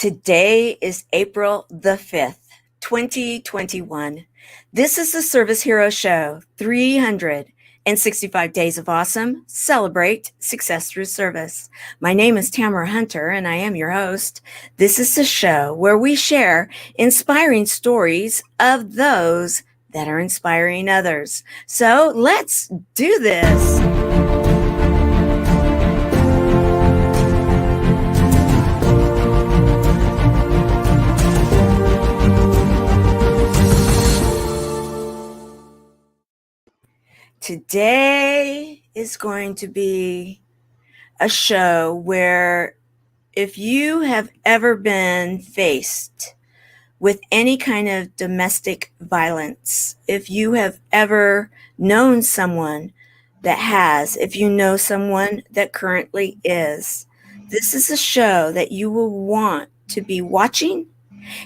Today is April the 5th, 2021. This is the Service Hero Show, 365 Days of Awesome. Celebrate success through service. My name is Tamara Hunter, and I am your host. This is the show where we share inspiring stories of those that are inspiring others. So let's do this. Today is going to be a show where if you have ever been faced with any kind of domestic violence, if you have ever known someone that has, if you know someone that currently is, this is a show that you will want to be watching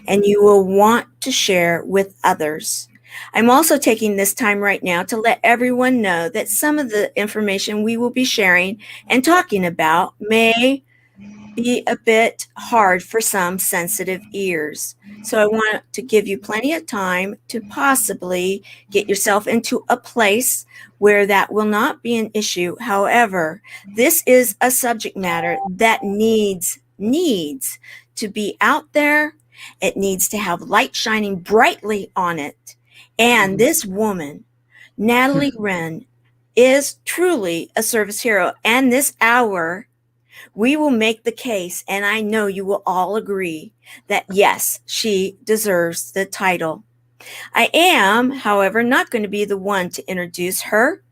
and you will want to share with others. I'm also taking this time right now to let everyone know that some of the information we will be sharing and talking about may be a bit hard for some sensitive ears. So I want to give you plenty of time to possibly get yourself into a place where that will not be an issue. However, this is a subject matter that needs to be out there. It needs to have light shining brightly on it. And this woman, Natalie Renn, is truly a service hero. And this hour, we will make the case, and I know you will all agree that yes, she deserves the title. I am, however, not going to be the one to introduce her.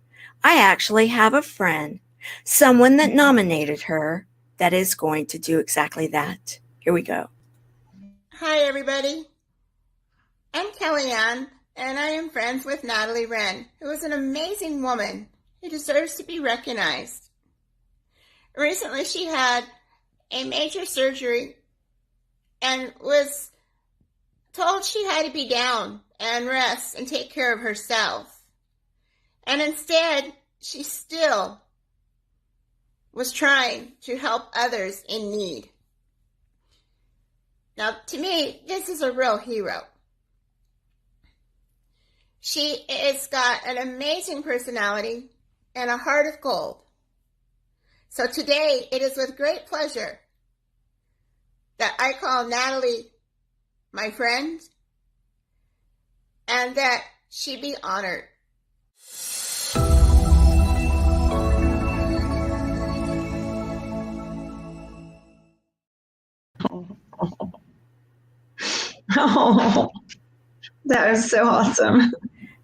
I actually have a friend, someone that nominated her, that is going to do exactly that. Here we go. Hi, everybody. I'm Kellyanne, and I am friends with Natalie Renn, who is an amazing woman who deserves to be recognized. Recently, she had a major surgery and was told she had to be down and rest and take care of herself. And instead, she still was trying to help others in need. Now, to me, this is a real hero. She has got an amazing personality and a heart of gold. So today, it is with great pleasure that I call Natalie my friend and that she be honored. Oh, that was so awesome.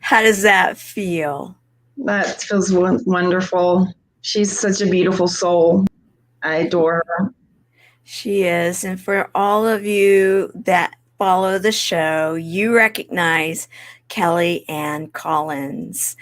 How does that feel? That feels wonderful. She's such a beautiful soul. I adore her. She is. And for all of you that follow the show, you recognize Kellyanne Collins.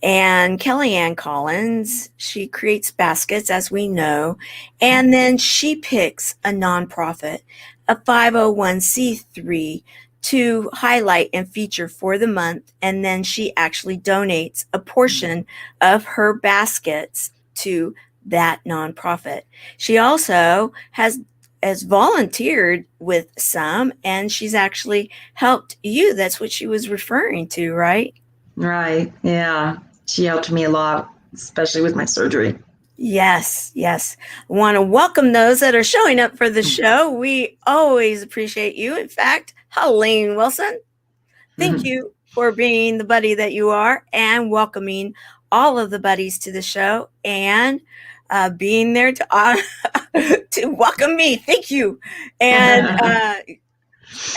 And Kellyanne Collins, she creates baskets, as we know, and then she picks a nonprofit, a 501c3, to highlight and feature for the month. And then she actually donates a portion of her baskets to that nonprofit. She also has volunteered with some, and she's actually helped you. That's what she was referring to, right? Right. Yeah. She helped me a lot, especially with my surgery. Yes. I want to welcome those that are showing up for the show. We always appreciate you. In fact, Helene Wilson, thank you for being the buddy that you are and welcoming all of the buddies to the show and being there to welcome me. Thank you. And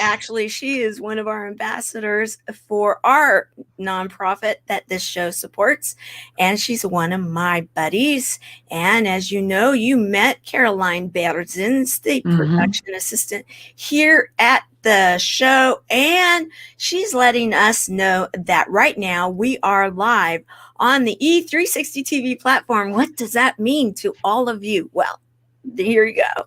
actually, she is one of our ambassadors for our nonprofit that this show supports. And she's one of my buddies. And as you know, you met Caroline Bertens, the production assistant here at the show. And she's letting us know that right now we are live on the E360 TV platform. What does that mean to all of you? Well, here you go.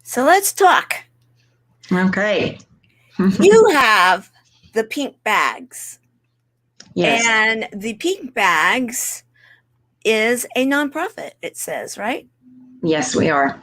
So let's talk. Okay. You have the pink bags. Yes. And the pink bags is a nonprofit, it says, right? Yes, we are.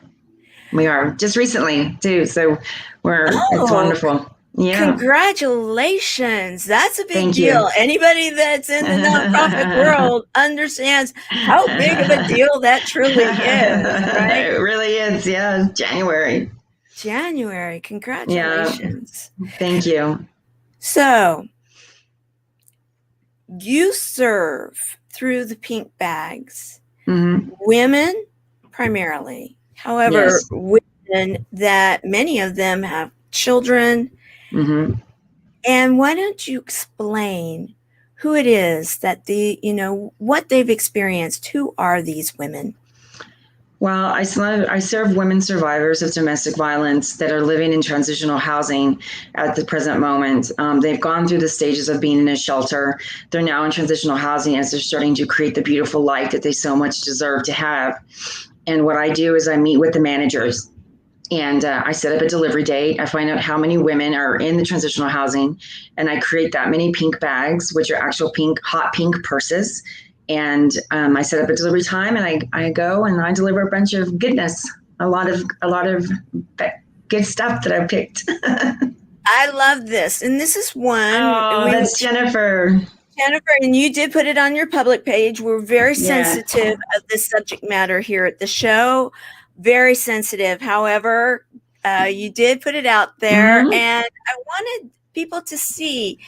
We are just recently too. So it's wonderful. Yeah. Congratulations. That's a big Thank deal. you. Anybody that's in the nonprofit world understands how big of a deal that truly is, right? It really is. Yeah. January. January. Yeah. Congratulations. Thank you. So you serve through the pink bags, women primarily. However, Yes. women that many of them have children. And why don't you explain who it is that what they've experienced? Who are these women? Well, I serve women survivors of domestic violence that are living in transitional housing at the present moment. They've gone through the stages of being in a shelter. They're now in transitional housing as they're starting to create the beautiful life that they so much deserve to have. And what I do is I meet with the managers and I set up a delivery date. I find out how many women are in the transitional housing, and I create that many pink bags, which are actual hot pink purses. And I set up a delivery time, and I go and I deliver a bunch of goodness, a lot of good stuff that I picked. I love this, and this is one. Oh, that's Jennifer. Jennifer, and you did put it on your public page. We're very sensitive of this subject matter here at the show. Very sensitive. However, you did put it out there, and I wanted people to see,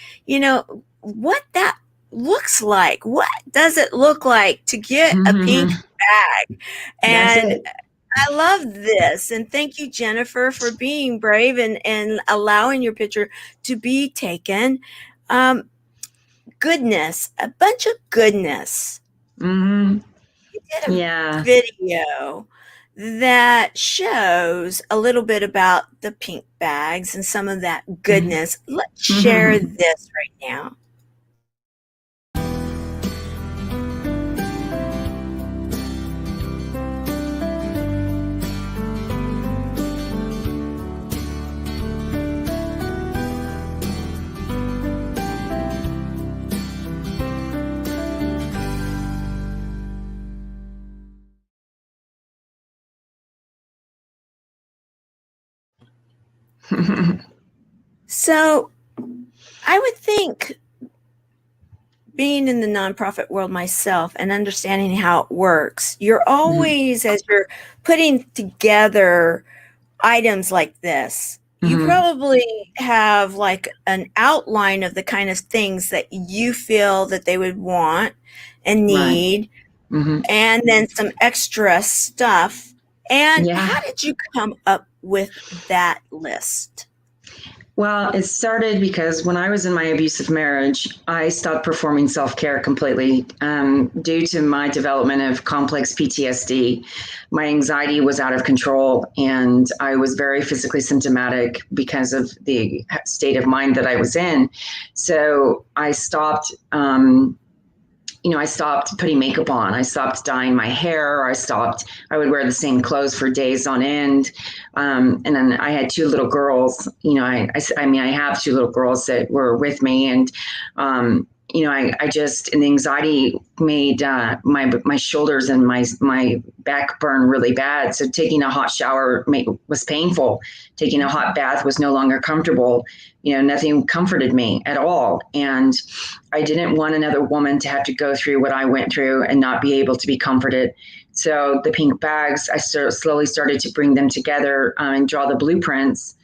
what that looks like. What does it look like to get a pink bag? And I love this. And thank you, Jennifer, for being brave and allowing your picture to be taken. Goodness, a bunch of goodness. You did a video that shows a little bit about the pink bags and some of that goodness. Let's share this right now. So I would think, being in the nonprofit world myself and understanding how it works, you're always, as you're putting together items like this, you probably have like an outline of the kind of things that you feel that they would want and need, and then some extra stuff. And how did you come up with that list? Well, it started because when I was in my abusive marriage, I stopped performing self-care completely due to my development of complex PTSD. My anxiety was out of control, and I was very physically symptomatic because of the state of mind that I was in. So I stopped I stopped putting makeup on. I stopped dyeing my hair. I would wear the same clothes for days on end. And then I had two little girls, I have two little girls that were with me. And, I just, and the anxiety made my shoulders and my back burn really bad. So taking a hot shower was painful. Taking a hot bath was no longer comfortable. Nothing comforted me at all. And I didn't want another woman to have to go through what I went through and not be able to be comforted. So the pink bags, I slowly started to bring them together and draw the blueprints.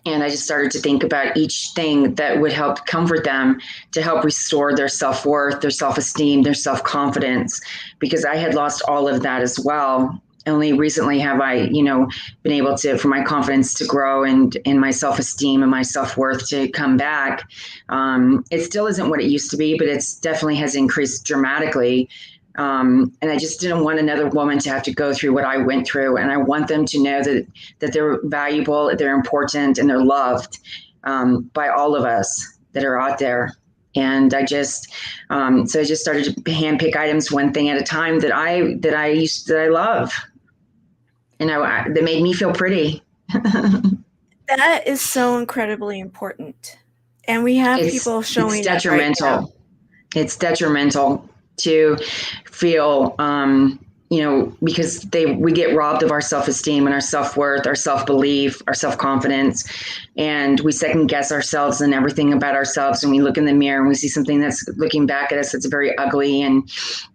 And I just started to think about each thing that would help comfort them, to help restore their self-worth, their self-esteem, their self-confidence, because I had lost all of that as well. Only recently have I, been able to, for my confidence to grow and my self-esteem and my self-worth to come back. It still isn't what it used to be, but it's definitely has increased dramatically. And I just didn't want another woman to have to go through what I went through. And I want them to know that they're valuable, they're important, and they're loved by all of us that are out there. And I just, so I just started to handpick items one thing at a time that I love. they made me feel pretty. That is so incredibly important. And we have people It's showing up right now. detrimental. It's detrimental to feel, because we get robbed of our self-esteem and our self-worth, our self-belief, our self-confidence, and we second guess ourselves and everything about ourselves. And we look in the mirror and we see something that's looking back at us that's very ugly, and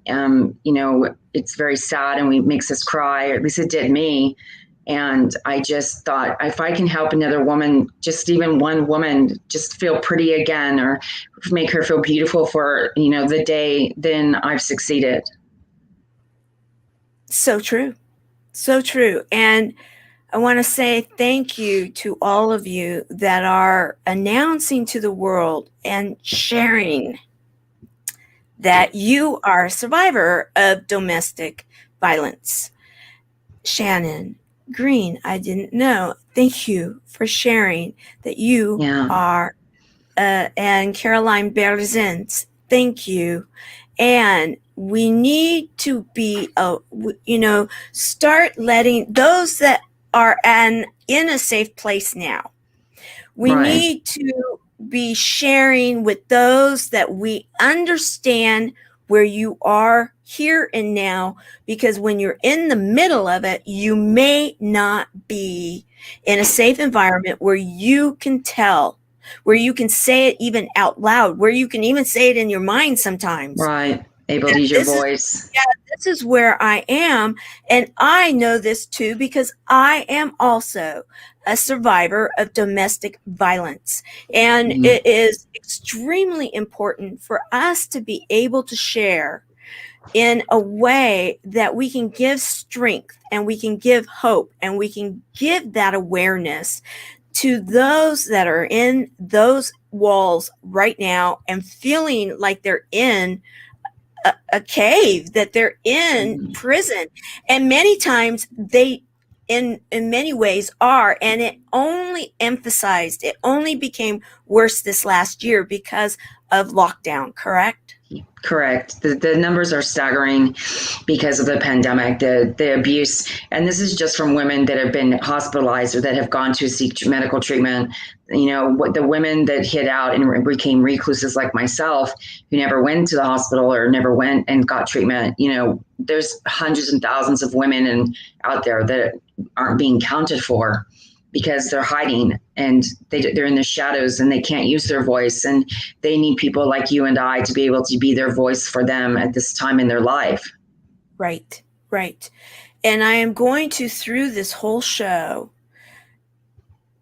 it's very sad, and it makes us cry, or at least it did me. And I just thought, if I can help another woman, just even one woman, just feel pretty again, or make her feel beautiful for, the day, then I've succeeded. So true. So true. And I want to say thank you to all of you that are announcing to the world and sharing that you are a survivor of domestic violence. Shannon Green, I didn't know. Thank you for sharing that you are, and Caroline Berzins, thank you. And we need to be, start letting those that are in a safe place now. We need to be sharing with those that we understand where you are here and now, because when you're in the middle of it, you may not be in a safe environment where you can tell, where you can say it even out loud, where you can even say it in your mind sometimes. Right. Able to use your voice. This is where I am. And I know this too, because I am also a survivor of domestic violence. And it is extremely important for us to be able to share in a way that we can give strength and we can give hope and we can give that awareness to those that are in those walls right now and feeling like they're in a cave, that they're in prison. And many times they, in many ways, are. And it only became worse this last year because of lockdown, correct? Correct. The numbers are staggering because of the pandemic, the abuse. And this is just from women that have been hospitalized or that have gone to seek medical treatment. The women that hid out and became recluses like myself, who never went to the hospital or never went and got treatment. There's hundreds and thousands of women out there that aren't being counted for, because they're hiding and they're in the shadows and they can't use their voice, and they need people like you and I to be able to be their voice for them at this time in their life. Right. And I am going to, through this whole show,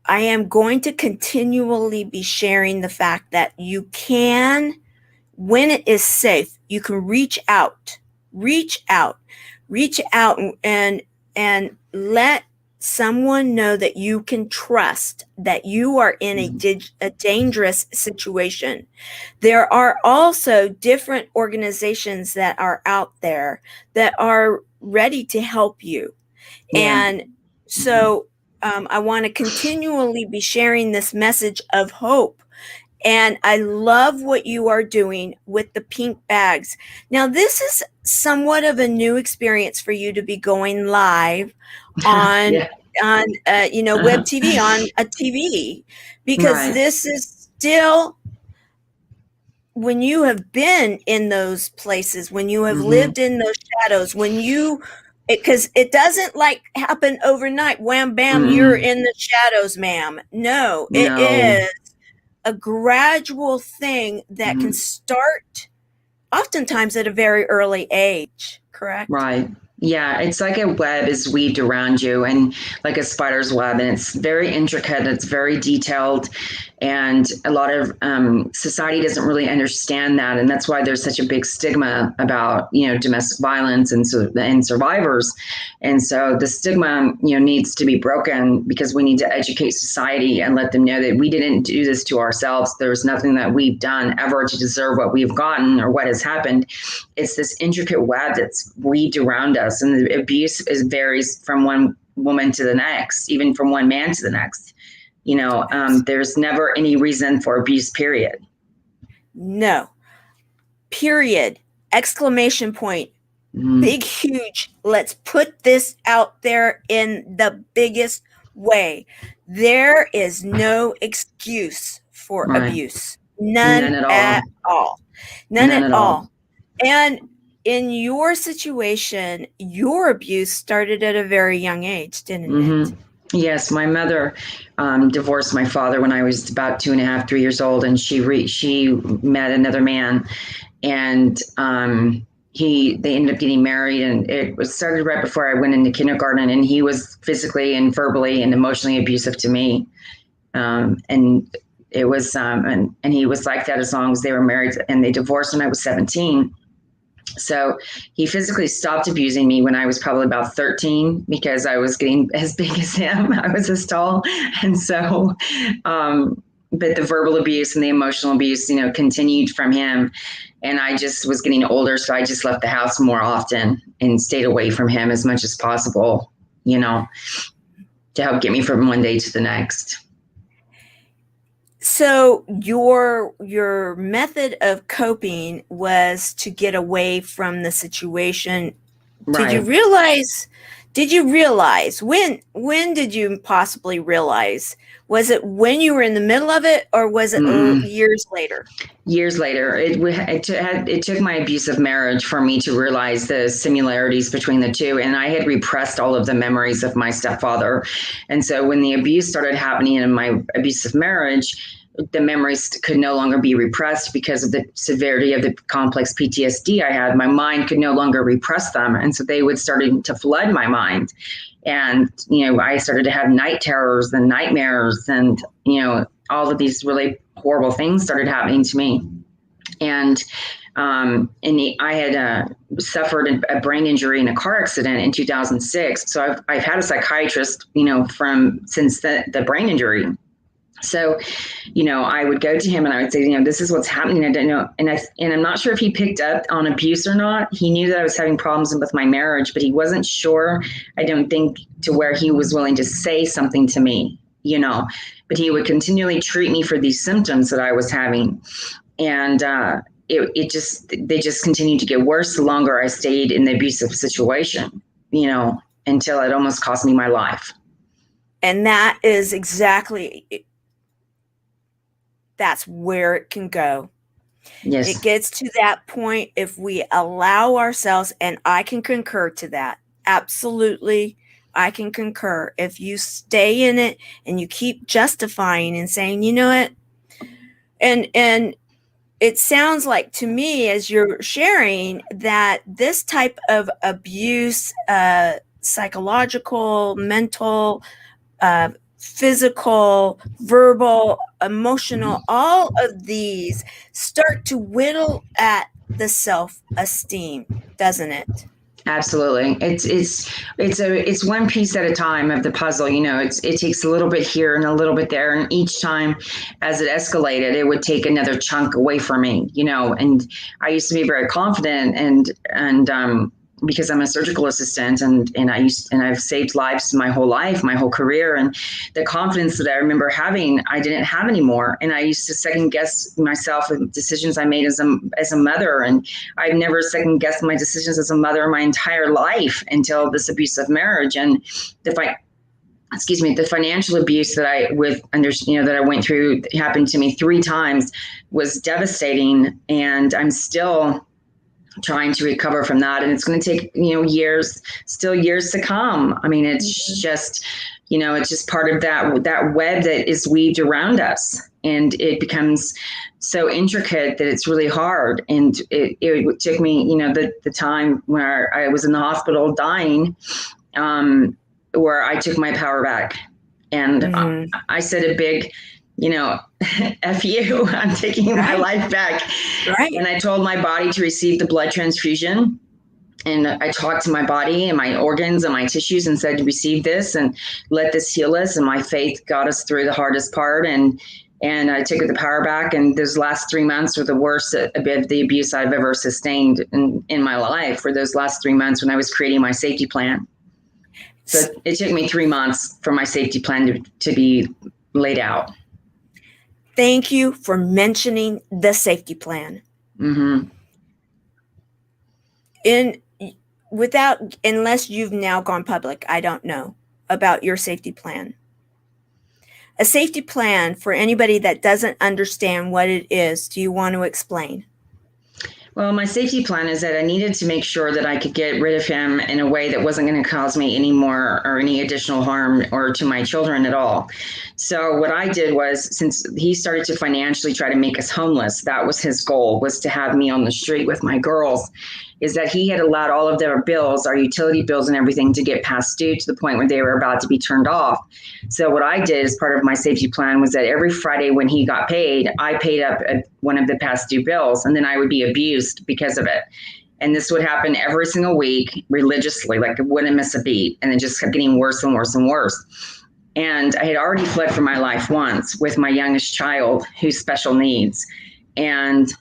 I am going to continually be sharing the fact that you can, when it is safe, you can reach out and let someone know that you can trust, that you are in a dangerous situation. There are also different organizations that are out there that are ready to help you. And so I want to continually be sharing this message of hope. And I love what you are doing with the pink bags. Now, this is somewhat of a new experience for you to be going live on web TV, on a TV, because this is still, when you have been in those places, when you have lived in those shadows, because it doesn't happen overnight. Wham, bam, you're in the shadows, ma'am. No, it is a gradual thing that can start oftentimes at a very early age, correct? Right. Yeah, it's like a web is weaved around you, and like a spider's web, and it's very intricate, it's very detailed, and a lot of society doesn't really understand that, and that's why there's such a big stigma about domestic violence and survivors. And so the stigma needs to be broken, because we need to educate society and let them know that we didn't do this to ourselves. There's nothing that we've done ever to deserve what we've gotten or what has happened. It's this intricate web that's weaved around us, and the abuse varies from one woman to the next, even from one man to the next. There's never any reason for abuse, period. No. Period. Exclamation point. big, huge. Let's put this out there in the biggest way. There is no excuse for Right. abuse. None None at at all. all. None None at at all. all. And in your situation, your abuse started at a very young age, didn't it? Yes, my mother divorced my father when I was about 2.5, 3 years old, and she met another man, and they ended up getting married, and it was started right before I went into kindergarten, and he was physically and verbally and emotionally abusive to me, and it was and he was like that as long as they were married, and they divorced when I was 17. So he physically stopped abusing me when I was probably about 13 because I was getting as big as him. I was as tall. And so, but the verbal abuse and the emotional abuse, continued from him. And I just was getting older. So I just left the house more often and stayed away from him as much as possible, to help get me from one day to the next. So your method of coping was to get away from the situation. Right. Did you realize when did you possibly realize? Was it when you were in the middle of it, or was it years later? Years later. It took my abusive marriage for me to realize the similarities between the two. And I had repressed all of the memories of my stepfather. And so when the abuse started happening in my abusive marriage, the memories could no longer be repressed because of the severity of the complex PTSD I had. My mind could no longer repress them. And so they would start to flood my mind. And, I started to have night terrors and nightmares, and, all of these really horrible things started happening to me. And I had suffered a brain injury in a car accident in 2006. So I've had a psychiatrist, since the brain injury. So, I would go to him and I would say, this is what's happening. I don't know. And I'm not sure if he picked up on abuse or not. He knew that I was having problems with my marriage, but he wasn't sure, I don't think, to where he was willing to say something to me, but he would continually treat me for these symptoms that I was having. And they just continued to get worse the longer I stayed in the abusive situation, until it almost cost me my life. And that is that's where it can go. Yes. It gets to that point if we allow ourselves, and I can concur to that. Absolutely, I can concur. If you stay in it and you keep justifying and saying, you know what, and it sounds like to me, as you're sharing, that this type of abuse, psychological, mental, physical, verbal, emotional, all of these start to whittle at the self-esteem, doesn't it? Absolutely. It's one piece at a time of the puzzle. It takes a little bit here and a little bit there. And each time as it escalated, it would take another chunk away from me, and I used to be very confident and because I'm a surgical assistant and I've saved lives my whole life, my whole career. And the confidence that I remember having, I didn't have anymore. And I used to second guess myself and decisions I made as a mother. And I've never second guessed my decisions as a mother my entire life until this abusive marriage. And the financial abuse that I went through happened to me 3 times, was devastating. And I'm still trying to recover from that, and it's going to take years to come. I mean, it's just it's just part of that web that is weaved around us, and it becomes so intricate that it's really hard. And it took me the time where I was in the hospital dying, where I took my power back, and I said a big F you, I'm taking my life back. Right. And I told my body to receive the blood transfusion. And I talked to my body and my organs and my tissues and said, receive this and let this heal us. And my faith got us through the hardest part. And I took the power back. And those last 3 months were the worst of the abuse I've ever sustained in my life, for those last 3 months when I was creating my safety plan. So it took me 3 months for my safety plan to be laid out. Thank you for mentioning the safety plan. Mm-hmm. unless you've now gone public, I don't know about your safety plan. A safety plan, for anybody that doesn't understand what it is, do you want to explain? Well, my safety plan is that I needed to make sure that I could get rid of him in a way that wasn't going to cause me any more or any additional harm or to my children at all. So what I did was, since he started to financially try to make us homeless, that was his goal, was to have me on the street with my girls, is that he had allowed all of their bills, our utility bills and everything, to get past due to the point where they were about to be turned off. So what I did as part of my safety plan was that every Friday when he got paid, I paid up one of the past due bills, and then I would be abused because of it. And this would happen every single week religiously, like I wouldn't miss a beat. And it just kept getting worse and worse and worse. And I had already fled for my life once with my youngest child who's special needs. And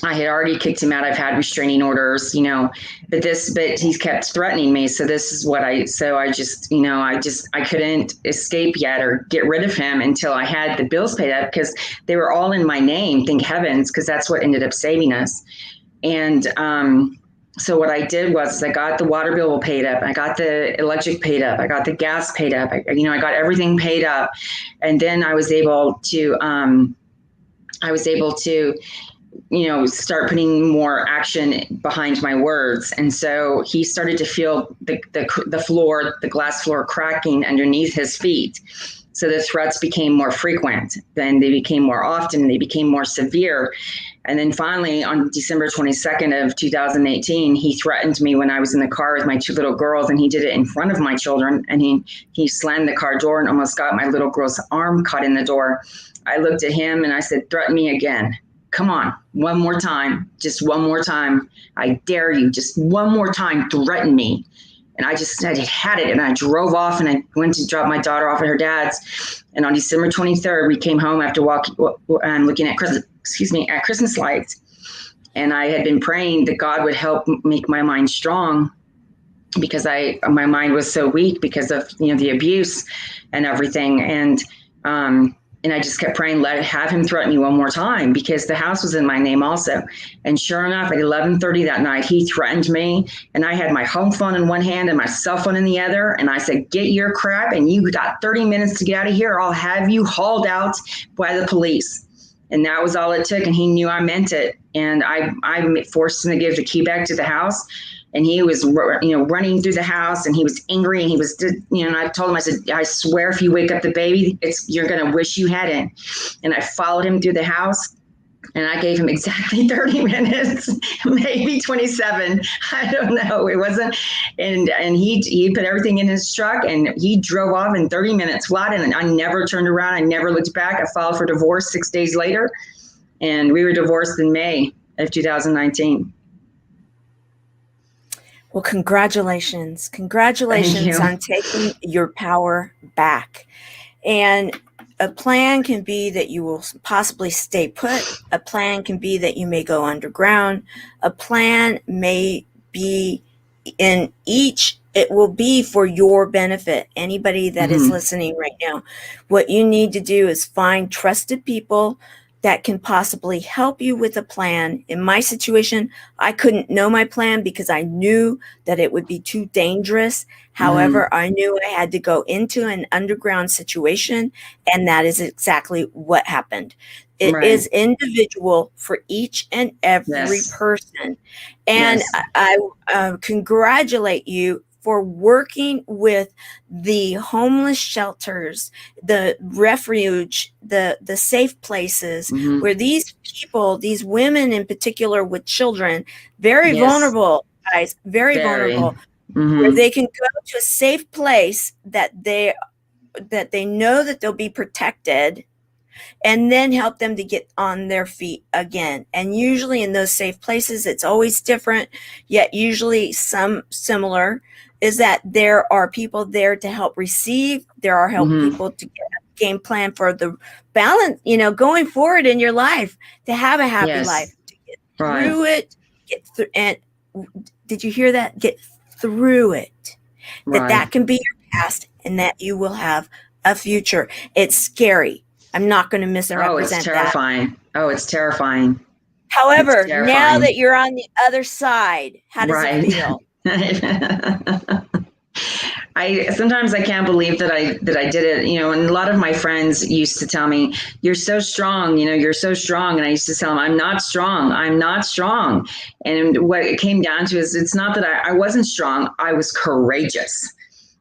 I had already kicked him out. I've had restraining orders, but he's kept threatening me. So this is what I couldn't escape yet or get rid of him until I had the bills paid up, because they were all in my name, thank heavens, because that's what ended up saving us. And so what I did was I got the water bill paid up. I got the electric paid up. I got the gas paid up. I got everything paid up. And then I was able to start putting more action behind my words. And so he started to feel the glass floor cracking underneath his feet. So the threats became more frequent, then they became more often, and they became more severe. And then finally, on December 22nd of 2018, he threatened me when I was in the car with my two little girls, and he did it in front of my children. And he slammed the car door and almost got my little girl's arm caught in the door. I looked at him and I said, "Threaten me again. Come on, one more time, just one more time. I dare you, just one more time, threaten me." And I just said, had it. And I drove off and I went to drop my daughter off at her dad's. And on December 23rd, we came home after looking at Christmas lights. And I had been praying that God would help make my mind strong, because my mind was so weak because of, the abuse and everything. And I just kept praying, have him threaten me one more time, because the house was in my name also. And sure enough, at 11:30 that night, he threatened me, and I had my home phone in one hand and my cell phone in the other. And I said, "Get your crap, and you got 30 minutes to get out of here, or I'll have you hauled out by the police." And that was all it took. And he knew I meant it. And I forced him to give the key back to the house. And he was, running through the house, and he was angry, and he was, and I told him, I said, "I swear if you wake up the baby, you're going to wish you hadn't." And I followed him through the house, and I gave him exactly 30 minutes, maybe 27. I don't know. It wasn't. And he put everything in his truck, and he drove off in 30 minutes flat. And I never turned around. I never looked back. I filed for divorce 6 days later, and we were divorced in May of 2019. Well, congratulations. Congratulations on taking your power back. And a plan can be that you will possibly stay put. A plan can be that you may go underground. A plan may be it will be for your benefit. Anybody that is listening right now, what you need to do is find trusted people that can possibly help you with a plan. In my situation, I couldn't know my plan because I knew that it would be too dangerous. However, I knew I had to go into an underground situation, and that is exactly what happened. It is individual for each and every person. And I congratulate you for working with the homeless shelters, the refuge, the safe places where these people, these women in particular with children, very vulnerable, guys, very vulnerable, where they can go to a safe place that they know that they'll be protected, and then help them to get on their feet again. And usually in those safe places, it's always different, yet usually some similar, is that there are people there to help receive. There are people to get a game plan for the balance, going forward in your life, to have a happy life, to get through it, and did you hear that? Get through it. That can be your past, and that you will have a future. It's scary. I'm not going to misrepresent that. Oh, it's terrifying. It's terrifying. However, now that you're on the other side, how does it feel? I sometimes I can't believe that I did it, and a lot of my friends used to tell me, "You're so strong, you're so strong." And I used to tell them, "I'm not strong. I'm not strong." And what it came down to is it's not that I wasn't strong, I was courageous.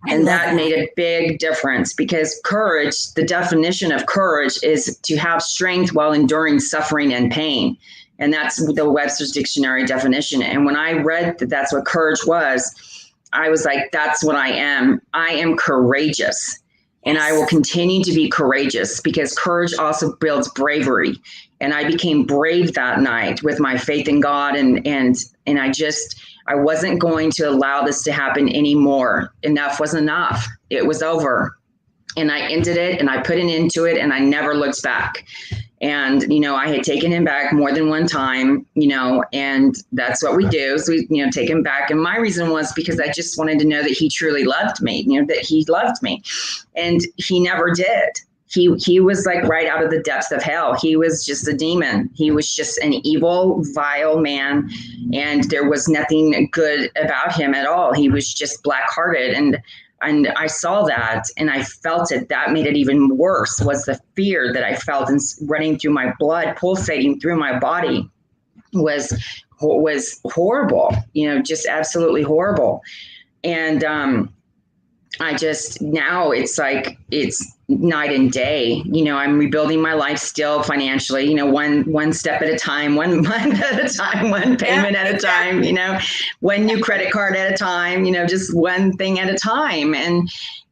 And that made a big difference, because courage, the definition of courage is to have strength while enduring suffering and pain. And that's the Webster's Dictionary definition. And when I read that that's what courage was, I was like, that's what I am. I am courageous. And I will continue to be courageous, because courage also builds bravery. And I became brave that night with my faith in God. And I wasn't going to allow this to happen anymore. Enough was enough. It was over. And I ended it, and I put an end to it, and I never looked back. And, I had taken him back more than one time, and that's what we do. So we, take him back. And my reason was because I just wanted to know that he truly loved me, that he loved me. And he never did. He was like right out of the depths of hell. He was just a demon. He was just an evil, vile man. And there was nothing good about him at all. He was just black-hearted. And I saw that, and I felt it. That made it even worse, was the fear that I felt and running through my blood, pulsating through my body was horrible, just absolutely horrible. And now it's like, it's night and day. I'm rebuilding my life still financially, one step at a time, 1 month at a time, one payment at a time, one new credit card at a time, just one thing at a time.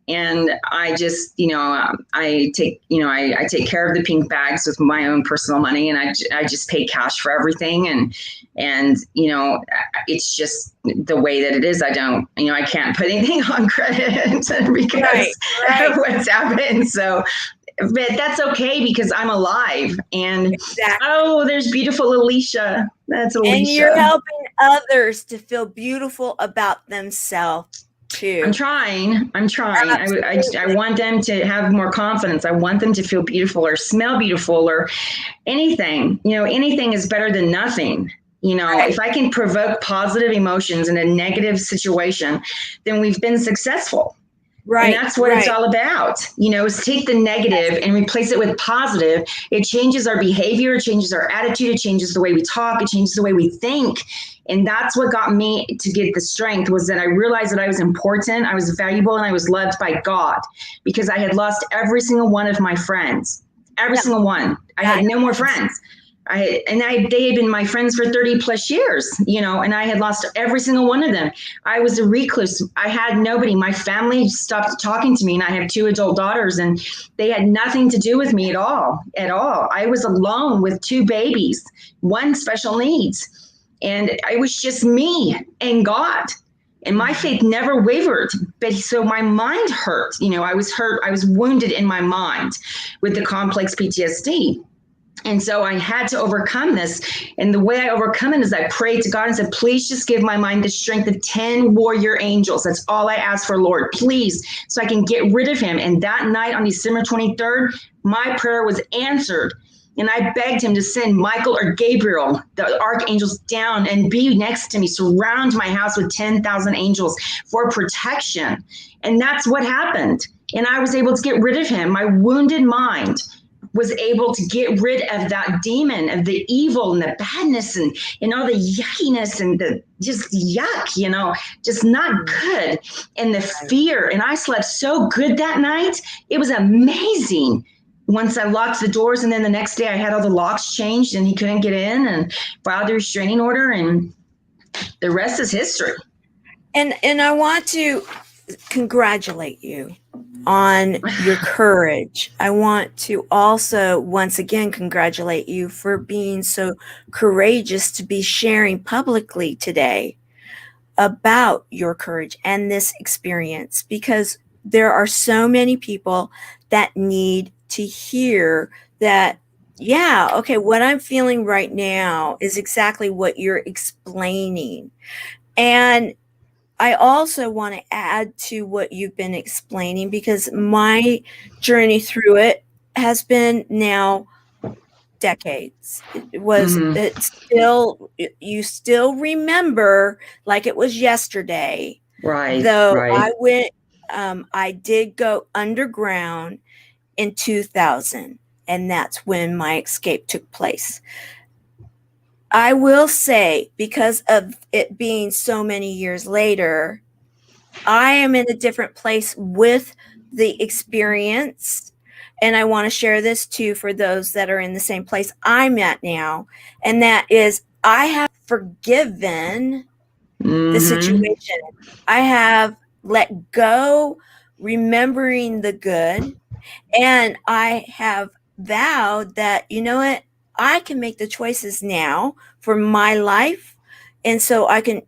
And I just, I take care of the pink bags with my own personal money, and I just pay cash for everything. And it's just the way that it is. I don't, I can't put anything on credit because of what's happened. So, but that's okay, because I'm alive. And there's beautiful Alicia. That's Alicia. And you're helping others to feel beautiful about themselves too. I'm trying. I want them to have more confidence. I want them to feel beautiful or smell beautiful or anything. Anything is better than nothing. If I can provoke positive emotions in a negative situation, then we've been successful. Right. And that's what it's all about, is take the negative and replace it with positive. It changes our behavior, it changes our attitude, it changes the way we talk, it changes the way we think. And that's what got me to get the strength, was that I realized that I was important, I was valuable, and I was loved by God, because I had lost every single one of my friends, every single one. I had no more friends. They had been my friends for 30 plus years, and I had lost every single one of them. I was a recluse. I had nobody. My family stopped talking to me, and I have 2 adult daughters, and they had nothing to do with me at all. I was alone with 2 babies, 1 special needs, and it was just me and God. And my faith never wavered. But so my mind hurt. I was hurt. I was wounded in my mind with the complex PTSD. And so I had to overcome this. And the way I overcome it is I prayed to God and said, please just give my mind the strength of 10 warrior angels. That's all I asked for, Lord, please, so I can get rid of him. And that night on December 23rd, my prayer was answered. And I begged him to send Michael or Gabriel, the archangels, down and be next to me, surround my house with 10,000 angels for protection. And that's what happened. And I was able to get rid of him. My wounded mind was able to get rid of that demon, of the evil and the badness and all the yuckiness and the just yuck, just not good. And the fear. And I slept so good that night. It was amazing. Once I locked the doors, and then the next day I had all the locks changed and he couldn't get in, and filed a restraining order, and the rest is history. And I want to congratulate you on your courage. I want to also once again congratulate you for being so courageous to be sharing publicly today about your courage and this experience, because there are so many people that need to hear that, what I'm feeling right now is exactly what you're explaining. And I also want to add to what you've been explaining, because my journey through it has been now decades. It was, Mhm. it's still, you still remember like it was yesterday. Right, Though right. I did go underground in 2000, and that's when my escape took place. I will say, because of it being so many years later, I am in a different place with the experience. And I want to share this too for those that are in the same place I'm at now. And that is, I have forgiven the Mhm. situation. I have let go, remembering the good. And I have vowed that, you know what, I can make the choices now for my life. And so I can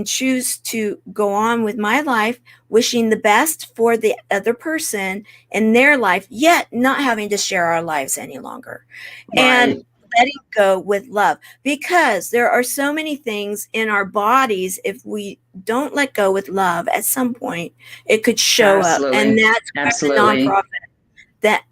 choose to go on with my life, wishing the best for the other person in their life, yet not having to share our lives any longer. And Right. letting go with love, because there are so many things in our bodies. If we don't let go with love, at some point it could show up. And Absolutely. that's where the Absolutely. nonprofit that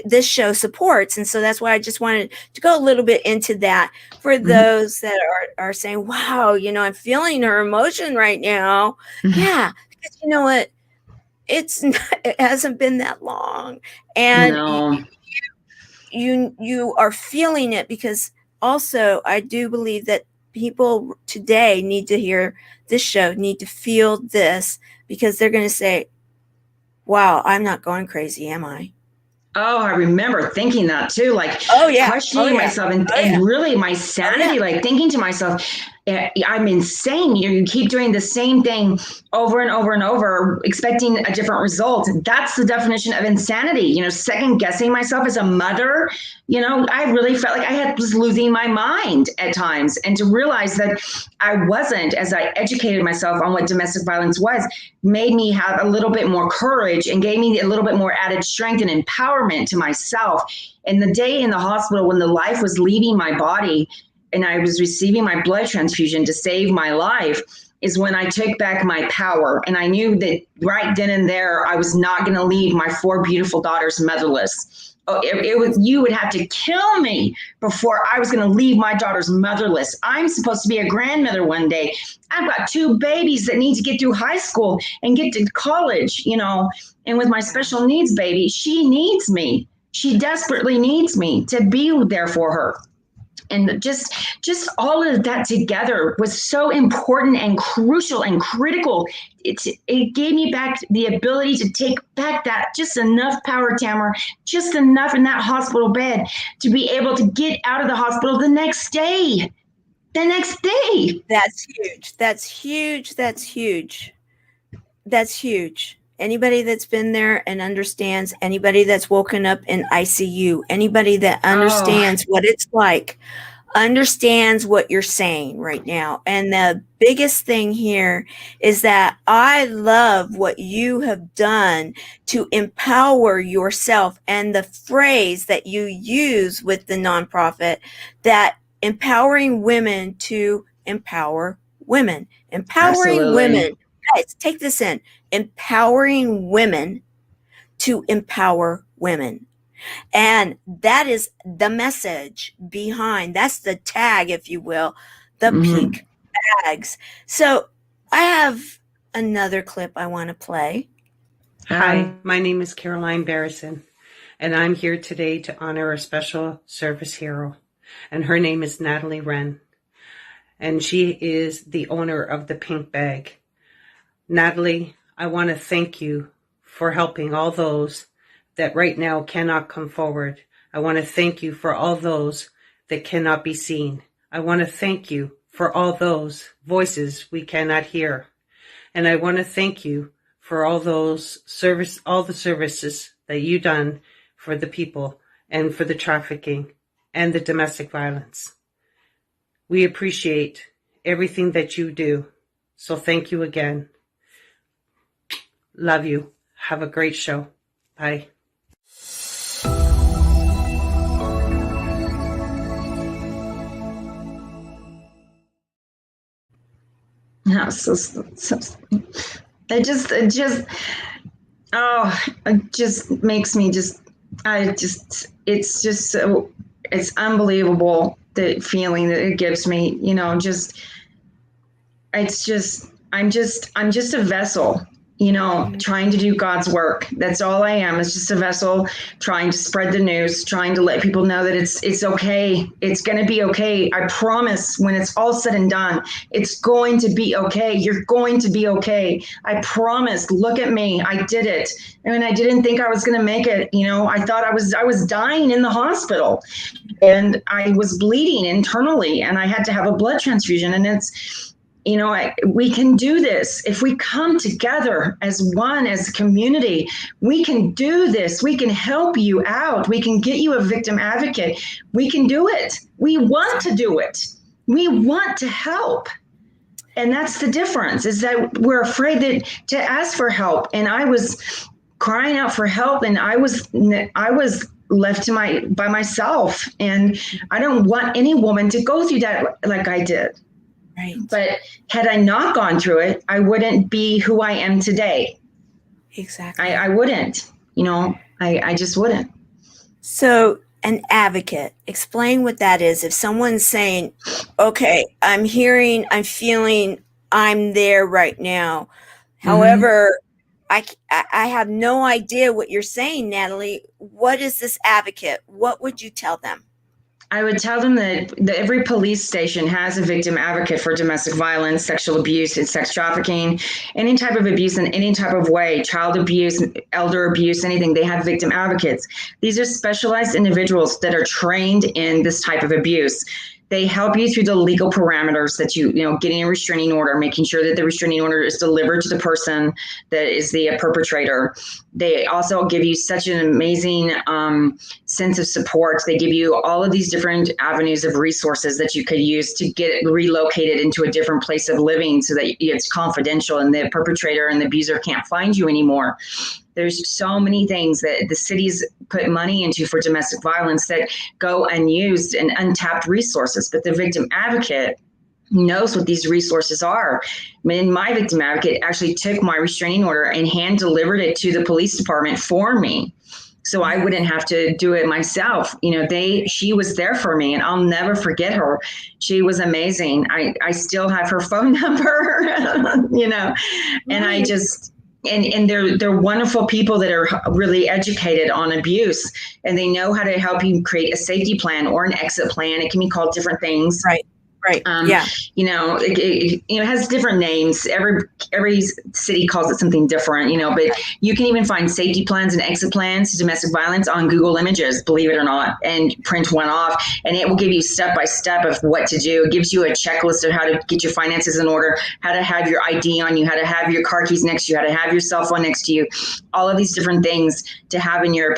this show supports. And so that's why I just wanted to go a little bit into that for Mhm. those that are saying, wow, I'm feeling her emotion right now. Yeah, because you know what, it hasn't been that long. And No. you are feeling it, because also I do believe that people today need to hear this show, need to feel this, because they're going to say, wow, I'm not going crazy, am I? Oh, I remember thinking that too, like Oh yeah. Oh questioning yeah. myself and, Oh yeah. and really my Oh yeah. sanity, like thinking to myself, I'm insane. You keep doing the same thing over and over and over, expecting a different result. That's the definition of insanity. Second guessing myself as a mother. I really felt like was losing my mind at times. And to realize that I wasn't, as I educated myself on what domestic violence was, made me have a little bit more courage and gave me a little bit more added strength and empowerment to myself. And the day in the hospital when the life was leaving my body and I was receiving my blood transfusion to save my life is when I took back my power. And I knew that right then and there, I was not going to leave my 4 beautiful daughters motherless. Oh, it was, you would have to kill me before I was going to leave my daughters motherless. I'm supposed to be a grandmother one day. I've got 2 babies that need to get through high school and get to college. And with my special needs baby, she needs me. She desperately needs me to be there for her. And just all of that together was so important and crucial and critical. It gave me back the ability to take back that just enough power, Tamara, just enough in that hospital bed to be able to get out of the hospital the next day. The next day. That's huge. That's huge. That's huge. That's huge. Anybody that's been there and understands, anybody that's woken up in ICU, anybody that Oh, understands what it's like, understands what you're saying right now. And the biggest thing here is that I love what you have done to empower yourself, and the phrase that you use with the nonprofit, that empowering women to empower women. Empowering absolutely. women. Guys, take this in. Empowering women to empower women. And that is the message behind, that's the tag, if you will, the Mm-hmm. pink bags. So I have another clip I want to play. Hi, my name is Caroline Barrison, and I'm here today to honor a special service hero, and her name is Natalie Renn, and she is the owner of the Pink Bag. Natalie, I want to thank you for helping all those that right now cannot come forward. I want to thank you for all those that cannot be seen. I want to thank you for all those voices we cannot hear. And I want to thank you for all the services that you've done for the people and for the trafficking and the domestic violence. We appreciate everything that you do. So thank you again. Love you. Have a great show. Bye. Yeah, it just oh, it just makes me just I just it's just so it's unbelievable, the feeling that it gives me, I'm just a vessel, trying to do God's work. That's all I am. It's just a vessel trying to spread the news, trying to let people know that it's okay. It's going to be okay. I promise, when it's all said and done, it's going to be okay. You're going to be okay. I promise. Look at me. I did it. I mean, I didn't think I was going to make it. I thought I was dying in the hospital, and I was bleeding internally, and I had to have a blood transfusion. And we can do this. If we come together as one, as a community, we can do this. We can help you out. We can get you a victim advocate. We can do it. We want to do it. We want to help. And that's the difference, is that we're afraid to ask for help. And I was crying out for help, and I was left by myself. And I don't want any woman to go through that like I did. Right. But had I not gone through it, I wouldn't be who I am today. Exactly. I wouldn't, I just wouldn't. So an advocate, explain what that is. If someone's saying, okay, I'm feeling, I'm there right now. However, I have no idea what you're saying, Natalie. What is this advocate? What would you tell them? I would tell them that every police station has a victim advocate for domestic violence, sexual abuse, and sex trafficking, any type of abuse in any type of way, child abuse, elder abuse, anything. They have victim advocates. These are specialized individuals that are trained in this type of abuse. They help you through the legal parameters that getting a restraining order, making sure that the restraining order is delivered to the person that is the perpetrator. They also give you such an amazing sense of support. They give you all of these different avenues of resources that you could use to get relocated into a different place of living, so that it's confidential and the perpetrator and the abuser can't find you anymore. There's so many things that the cities put money into for domestic violence that go unused and untapped resources. But the victim advocate knows what these resources are. I mean, my victim advocate actually took my restraining order and hand delivered it to the police department for me, so I wouldn't have to do it myself. She was there for me, and I'll never forget her. She was amazing. I still have her phone number, and I just, and they're wonderful people that are really educated on abuse, and they know how to help you create a safety plan or an exit plan. It can be called different things. Right. Yeah. It has different names. Every city calls it something different, but you can even find safety plans and exit plans to domestic violence on Google Images, believe it or not, and print one off, and it will give you step by step of what to do. It gives you a checklist of how to get your finances in order, how to have your ID on you, how to have your car keys next to you, how to have your cell phone next to you, all of these different things to have in your,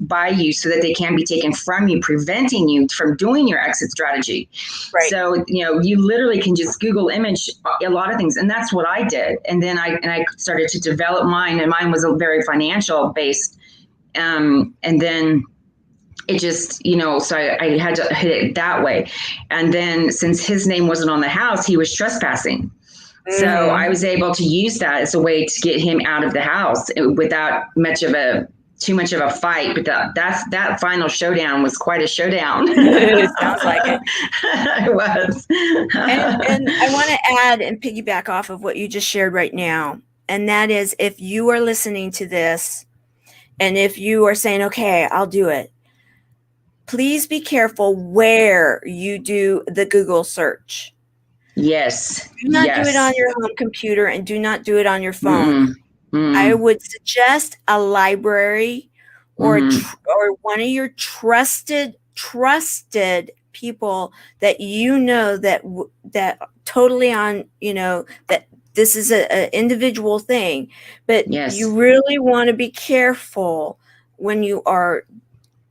by you, so that they can be taken from you, preventing you from doing your exit strategy. Right. So, you literally can just Google image a lot of things. And that's what I did. And then I started to develop mine, and mine was a very financial based. And then it just, so I had to hit it that way. And then since his name wasn't on the house, he was trespassing. So I was able to use that as a way to get him out of the house without too much of a fight. But that final showdown was quite a showdown. It sounds like it. It was. And I want to add and piggyback off of what you just shared right now. And that is, if you are listening to this, and if you are saying, okay, I'll do it, please be careful where you do the Google search. Yes. Do not do it on your home computer, and do not do it on your phone. I would suggest a library or or one of your trusted people that that totally on, that this is an individual thing. But you really want to be careful when you are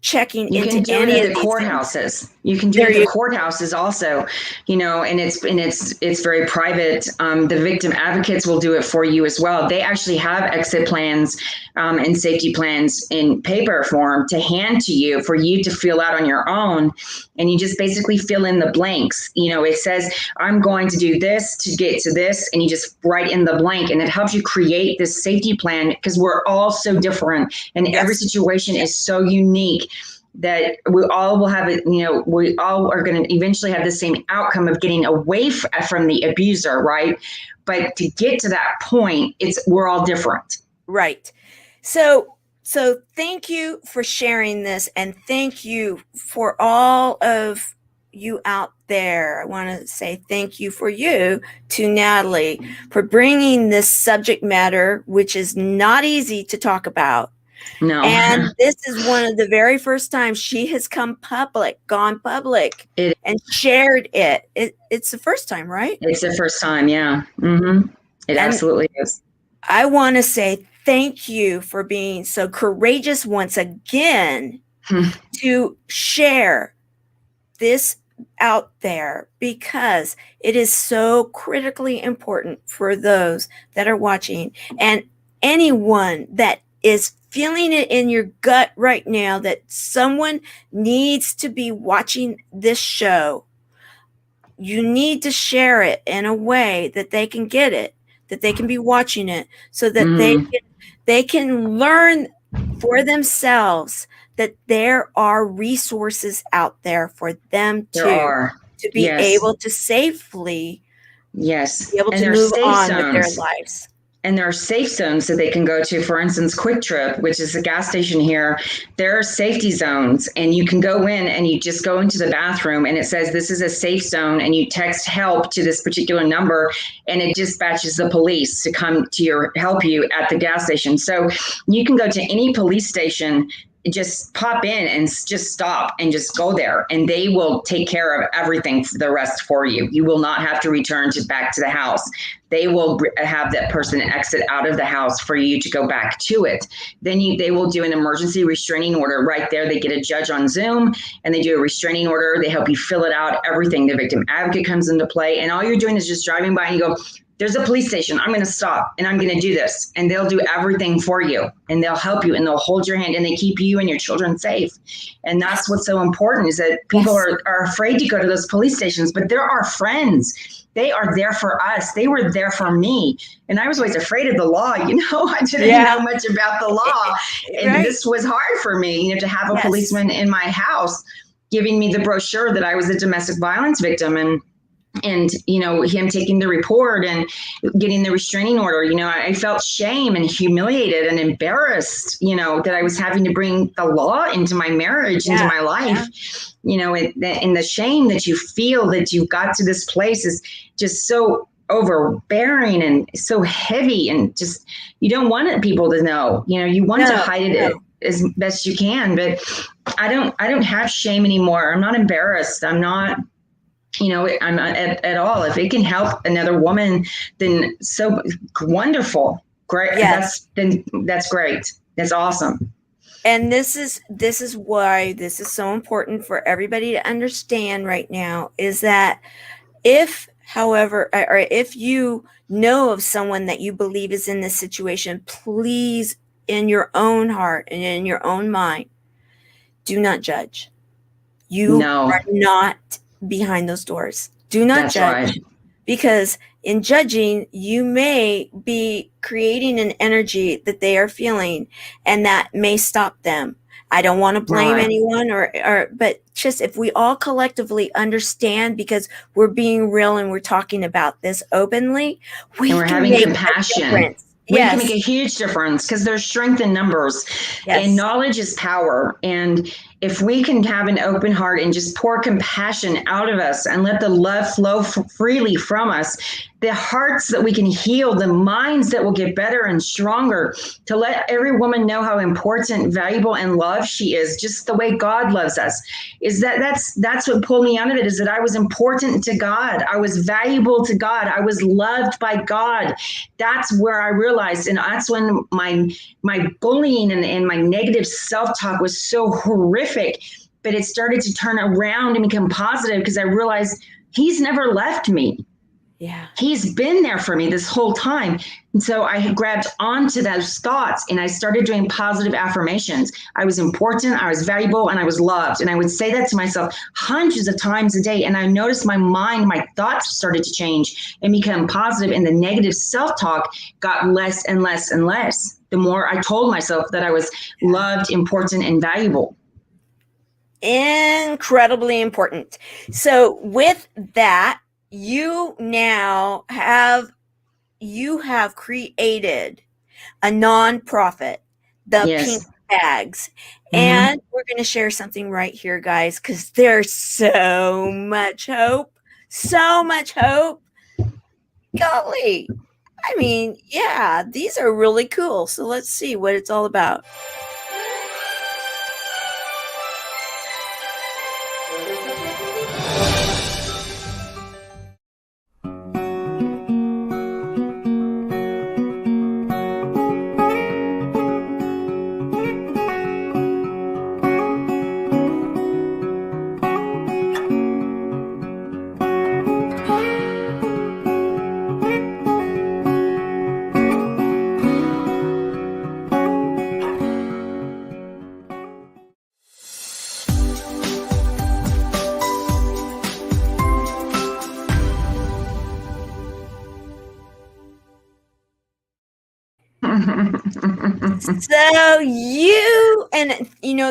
checking you into can do any it of at the courthouses. things. You can do it at the courthouses also, and it's very private. The victim advocates will do it for you as well. They actually have exit plans and safety plans in paper form to hand to you for you to fill out on your own. And you just basically fill in the blanks. It says, I'm going to do this to get to this. And you just write in the blank, and it helps you create this safety plan, because we're all so different, and every situation is so unique. that we all will have it, we all are going to eventually have the same outcome of getting away from the abuser, right? But to get to that point, we're all different. Right. So thank you for sharing this, and thank you for all of you out there. I want to say thank you for you to Natalie for bringing this subject matter, which is not easy to talk about. No. And this is one of the very first times she has gone public, and shared it. It's the first time, right? It's the first time, yeah. Mm-hmm. It absolutely is. I want to say thank you for being so courageous once again to share this out there, because it is so critically important for those that are watching, and anyone that is feeling it in your gut right now that someone needs to be watching this show. You need to share it in a way that they can get it, that they can be watching it, so that they can learn for themselves that there are resources out there for them to be able to safely be able to move on with their lives. And there are safe zones that they can go to. For instance, Quick Trip, which is a gas station here, there are safety zones, and you can go in and you just go into the bathroom and it says this is a safe zone, and you text help to this particular number and it dispatches the police to come to help you at the gas station. So you can go to any police station, just pop in and just stop and just go there, and they will take care of everything for the rest for you. You will not have to return back to the house. They will have that person exit out of the house for you to go back to it. Then they will do an emergency restraining order right there. They get a judge on Zoom and they do a restraining order. They help you fill it out, everything. The victim advocate comes into play, and all you're doing is just driving by and you go, there's a police station. I'm going to stop and I'm going to do this. And they'll do everything for you, and they'll help you, and they'll hold your hand, and they keep you and your children safe. And that's what's so important, is that people are afraid to go to those police stations, but they're our friends. They are there for us. They were there for me. And I was always afraid of the law. I didn't know much about the law. And this was hard for me, to have a policeman in my house giving me the brochure that I was a domestic violence victim, and him taking the report and getting the restraining order. I felt shame and humiliated and embarrassed, that I was having to bring the law into my marriage, into my life. And the shame that you feel that you got to this place is just so overbearing and so heavy, and just, you don't want people to know, you want to hide it as best you can. But I don't have shame anymore. I'm not embarrassed. I'm not, I'm not at all. If it can help another woman, then so wonderful. Great. Yes. That's great. That's awesome. And this is why this is so important for everybody to understand right now, is that if you know of someone that you believe is in this situation, please, in your own heart and in your own mind, do not judge. You are not behind those doors. Do not judge. Right. Because in judging, you may be creating an energy that they are feeling, and that may stop them. I don't want to blame anyone, but just if we all collectively understand, because we're being real and we're talking about this openly, we're having compassion. We can make a huge difference, because there's strength in numbers, and knowledge is power. And if we can have an open heart and just pour compassion out of us and let the love flow freely from us, the hearts that we can heal, the minds that will get better and stronger, to let every woman know how important, valuable, and loved she is, just the way God loves us, is that's what pulled me out of it, is that I was important to God. I was valuable to God. I was loved by God. That's where I realized, and that's when my bullying and my negative self-talk was so horrific, but it started to turn around and become positive, because I realized He's never left me. Yeah. He's been there for me this whole time. And so I grabbed onto those thoughts, and I started doing positive affirmations. I was important, I was valuable, and I was loved. And I would say that to myself hundreds of times a day. And I noticed my thoughts started to change and become positive, and the negative self-talk got less and less and less, the more I told myself that I was loved, important, and valuable. incredibly important. So with that, you have created a nonprofit, the Pink Yes. Bags. Mm-hmm. And we're going to share something right here, guys, because there's so much hope. So much hope. Golly. I mean, yeah, these are really cool. So let's see what it's all about. So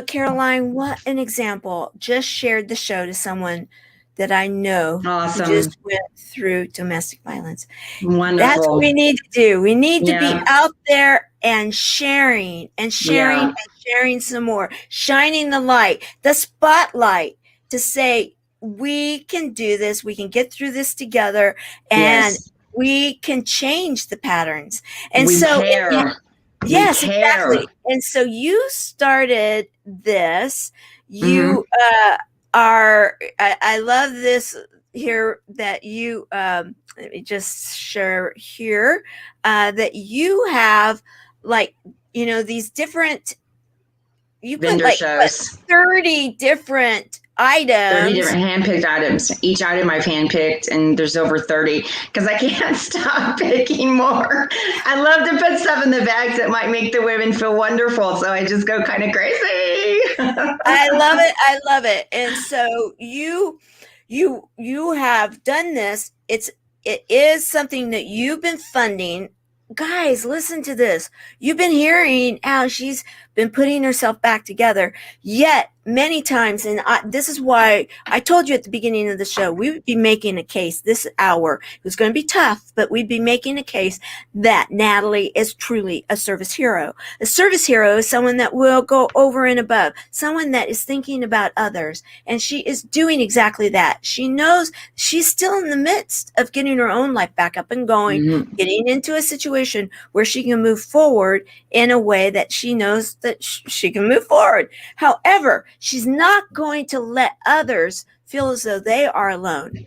Caroline, what an example. Just shared the show to someone that I know who Awesome. just went through domestic violence. That's what Wonderful. we need to do. We need to be Yeah. out there and sharing and sharing Yeah. and sharing some more, shining the light, the spotlight to say, we can do this. We can get through this together and Yes. we can change the patterns. And We so care. We yes, care. exactly. And so you started this. Mm-hmm. You I love this here that you, let me just share here, that you have like, these different, you put Vendor like what, shows. 30 different 30 items. different hand-picked items. Each item I've hand-picked, and there's over 30 because I can't stop picking more. I love to put stuff in the bags that might make the women feel wonderful, so I just go kind of crazy. I love it. I love it. And so you have done this. It is something that you've been funding. Guys, listen to this. You've been hearing how she's been putting herself back together. Yet many times, and this is why I told you at the beginning of the show, we would be making a case this hour. It was going to be tough, but we'd be making a case that Natalie is truly a service hero. A service hero is someone that will go over and above, someone that is thinking about others. And she is doing exactly that. She knows she's still in the midst of getting her own life back up and going, Mm-hmm. getting into a situation where she can move forward in a way that she knows that she can move forward. However, she's not going to let others feel as though they are alone.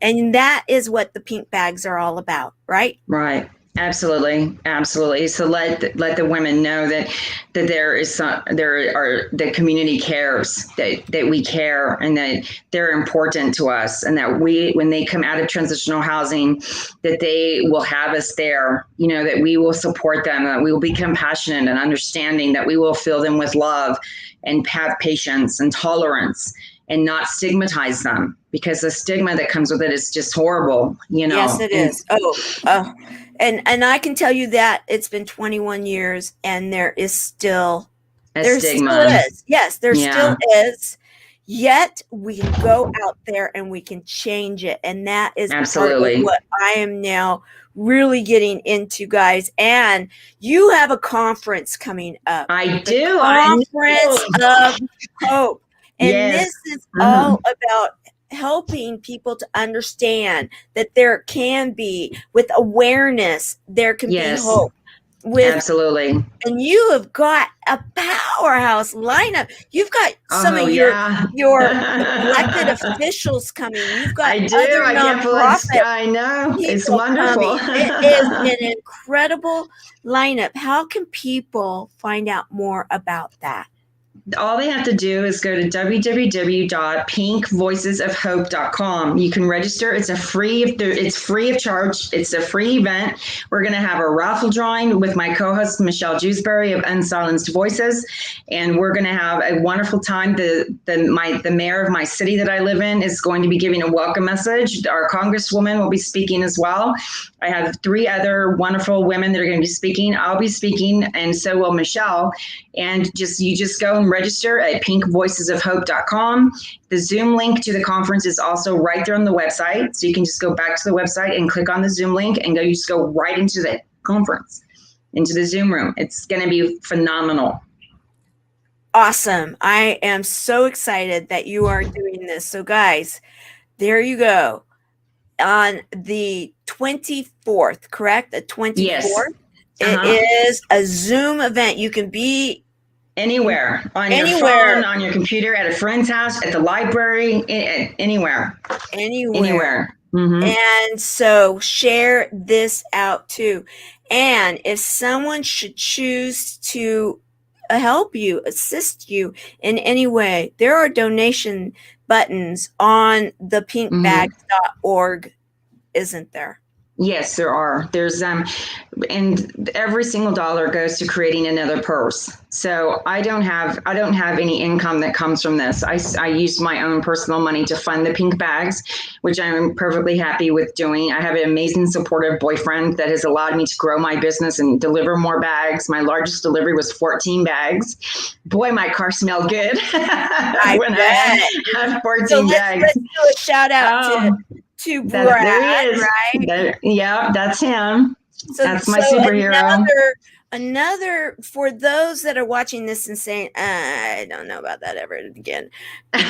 And that is what the pink bags are all about, right? Right. Absolutely. Absolutely. So let the women know that there are the community cares, that we care, and that they're important to us, and that when they come out of transitional housing, that they will have us there, that we will support them, that we will be compassionate and understanding, that we will fill them with love and have patience and tolerance, and not stigmatize them, because the stigma that comes with it is just horrible, Yes, it is. And I can tell you that it's been 21 years and there still stigma. is. Yes, there Yeah. still is. Yet we can go out there and we can change it. And that is part of Absolutely. what I am now really getting into, guys. And you have a conference coming up. I The do. Conference of Hope. And Yes. this is all about helping people to understand that there can be, with awareness, there can be hope. Absolutely. And you have got a powerhouse lineup. You've got some of your elected officials coming. You've got I do. other I can't believe. nonprofit I know. It's people wonderful. coming. It is an incredible lineup. How can people find out more about that? All they have to do is go to www.pinkvoicesofhope.com. You can register. It's free of charge. It's a free event. We're going to have a raffle drawing with my co-host Michelle Jewsbury of Unsilenced Voices, and we're going to have a wonderful time. The mayor of my city that I live in is going to be giving a welcome message. Our congresswoman will be speaking as well. I have 3 other wonderful women that are going to be speaking. I'll be speaking, and so will Michelle. And you just go and register at pinkvoicesofhope.com. The Zoom link to the conference is also right there on the website. So you can just go back to the website and click on the Zoom link and you just go right into the conference, into the Zoom room. It's going to be phenomenal. Awesome. I am so excited that you are doing this. So guys, there you go. On the 24th, correct? The 24th? Yes. It is a Zoom event. You can be anywhere, on your phone, on your computer, at a friend's house, at the library, anywhere. Mm-hmm. And so share this out too. And if someone should choose to help you, assist you in any way, there are donation buttons on the pinkbags.org, isn't there? Yes, there are. There's and every single dollar goes to creating another purse. So I don't have any income that comes from this. I use my own personal money to fund the pink bags, which I'm perfectly happy with doing. I have an amazing supportive boyfriend that has allowed me to grow my business and deliver more bags. My largest delivery was 14 bags. Boy, my car smelled good. When I had 14 bags. Let's do a shout out to Brad, there he is. Right? Yeah, that's him. That's my superhero. Another for those that are watching this and saying, I don't know about that ever again.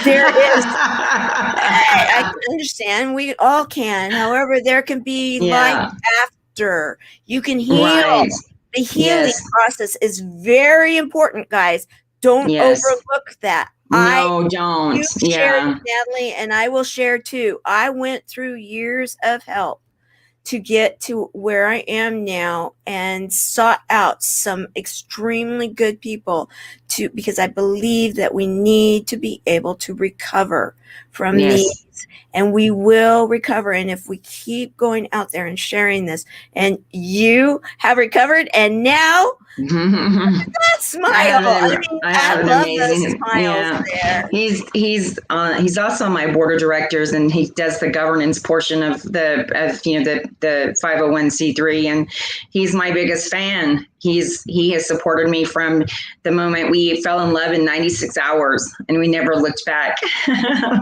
There is, I understand. We all can. However, there can be life after. You can heal. Right. The healing process is very important, guys. Don't overlook that. No, don't. You shared, Natalie, and I will share too. I went through years of help to get to where I am now and sought out some extremely good people because I believe that we need to be able to recover from these, and we will recover. And if we keep going out there and sharing this, and you have recovered, and now that smile. I love those smiles there. He's also on my board of directors, and he does the governance portion of the 501c3, and he's my biggest fan. He has supported me from the moment we fell in love in 96 hours, and we never looked back.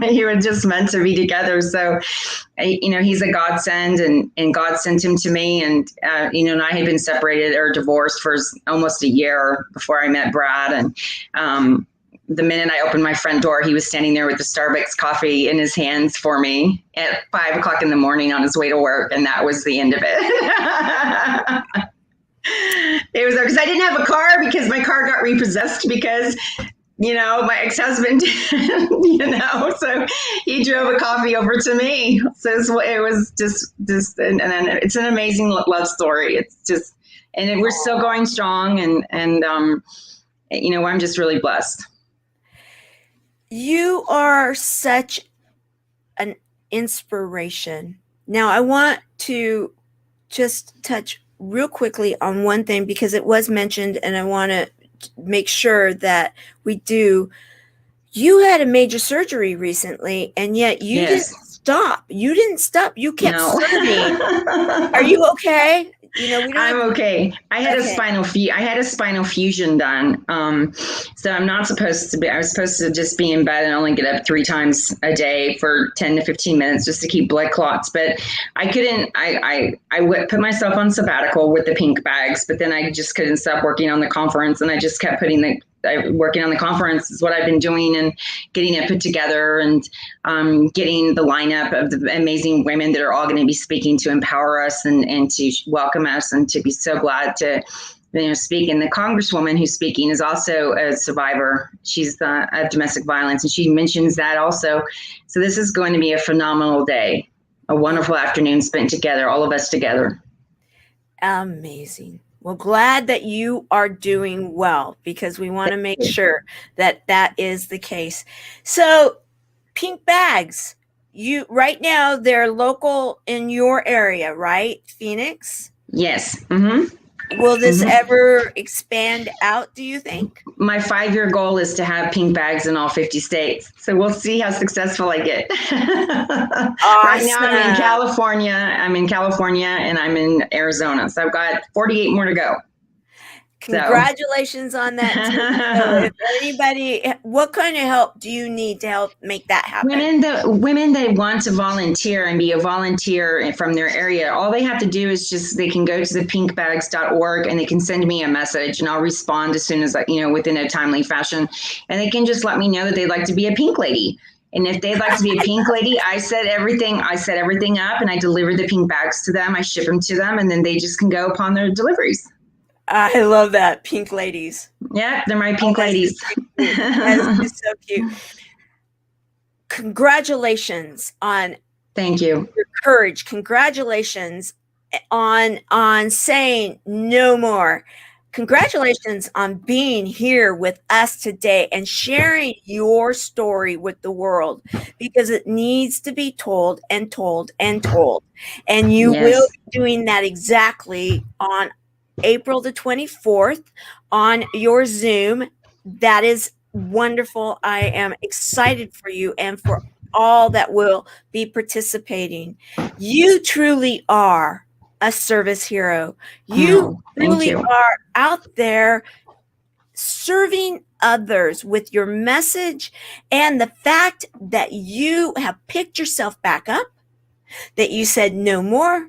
We were just meant to be together. So, he's a godsend, and God sent him to me. And, and I had been separated or divorced for almost a year before I met Brad. And the minute I opened my front door, he was standing there with the Starbucks coffee in his hands for me at 5 o'clock in the morning on his way to work. And that was the end of it. It was because I didn't have a car, because my car got repossessed because, my ex-husband, so he drove a coffee over to me. So it was just, and it's an amazing love story. It's just, and we're still going strong, and I'm just really blessed. You are such an inspiration. Now, I want to just touch real quickly on one thing, because it was mentioned, and I want to make sure that we do. You had a major surgery recently, and yet you didn't stop. You didn't stop. You kept serving. Are you okay? I'm okay. I had a spinal fusion done. So I'm not supposed to be. I was supposed to just be in bed and only get up 3 times a day for 10 to 15 minutes just to keep blood clots. But I couldn't. I put myself on sabbatical with the pink bags, but then I just couldn't stop working on the conference, and I just kept working on the conference is what I've been doing, and getting it put together, and getting the lineup of the amazing women that are all going to be speaking to empower us and to welcome us, and to be so glad to speak. And the congresswoman who's speaking is also a survivor. She's of domestic violence, and she mentions that also. So this is going to be a phenomenal day, a wonderful afternoon spent together, all of us together. Amazing. Well, glad that you are doing well, because we want to make sure that that is the case. So pink bags, right now they're local in your area, right? Phoenix? Yes. Mm-hmm. Will this ever expand out, do you think? My 5-year goal is to have pink bags in all 50 states. So we'll see how successful I get. Awesome. Right now I'm in California, and I'm in Arizona. So I've got 48 more to go. Congratulations on that too. So if anybody, what kind of help do you need to help make that happen? Women that want to volunteer and be a volunteer from their area, all they have to do is they can go to the pinkbags.org and they can send me a message and I'll respond as soon as, within a timely fashion. And they can just let me know that they'd like to be a pink lady. And if they'd like to be a pink lady, I set everything up and I deliver the pink bags to them. I ship them to them and then they just can go upon their deliveries. I love that. Pink ladies. Yeah, they're my pink ladies. That is so cute. Congratulations on Thank you. Your courage. Congratulations on saying no more. Congratulations on being here with us today and sharing your story with the world, because it needs to be told and told and told. And you will be doing that exactly on April the 24th on your Zoom. That is wonderful. I am excited for you and for all that will be participating. You truly are a service hero. You really are out there serving others with your message, and the fact that you have picked yourself back up, that you said no more.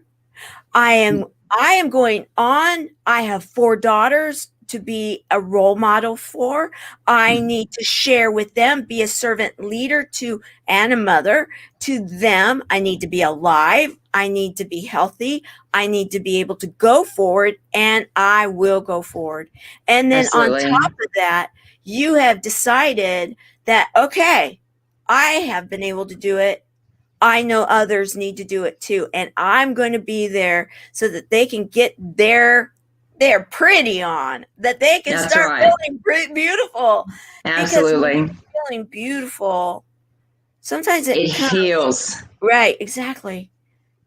I am going on. I have 4 daughters to be a role model for. I need to share with them, be a servant leader to, and a mother to them. I need to be alive. I need to be healthy. I need to be able to go forward, and I will go forward. And then on top of that, you have decided that, okay, I have been able to do it. I know others need to do it too. And I'm going to be there so that they can get their pretty on, that they can start feeling beautiful. Absolutely. Because feeling beautiful, sometimes it heals. Right, exactly.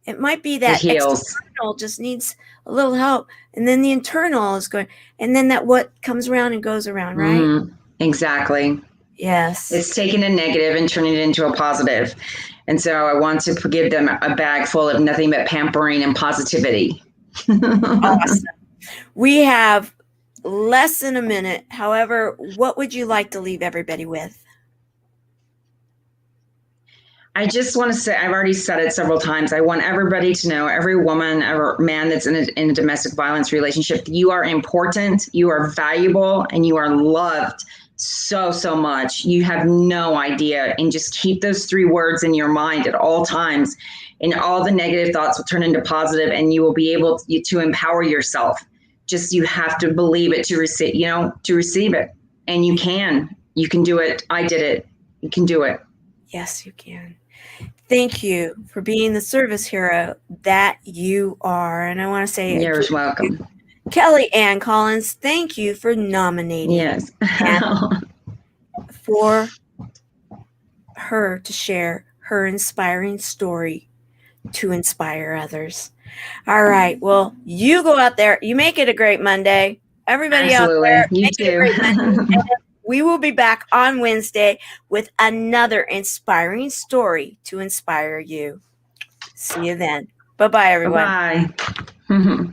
It might be that external just needs a little help, and then the internal is going, and then that what comes around and goes around, right? Exactly. Yes. It's taking a negative and turning it into a positive. And so I want to give them a bag full of nothing but pampering and positivity. Awesome. We have less than a minute. However, what would you like to leave everybody with? I just want to say, I've already said it several times. I want everybody to know, every woman or man that's in a domestic violence relationship, you are important, you are valuable, and you are loved so, so much. You have no idea. And just keep those 3 words in your mind at all times. And all the negative thoughts will turn into positive, and you will be able to empower yourself. Just, you have to believe it to receive it. And you can do it. I did it. You can do it. Yes, you can. Thank you for being the service hero that you are. And I want to say, you're welcome. Kelly Ann Collins, thank you for nominating. Yes. For her to share her inspiring story to inspire others. All right. Well, you go out there. You make it a great Monday. Everybody Absolutely. out there, you make too. it a great Monday. We will be back on Wednesday with another inspiring story to inspire you. See you then. Bye-bye, everyone. Bye.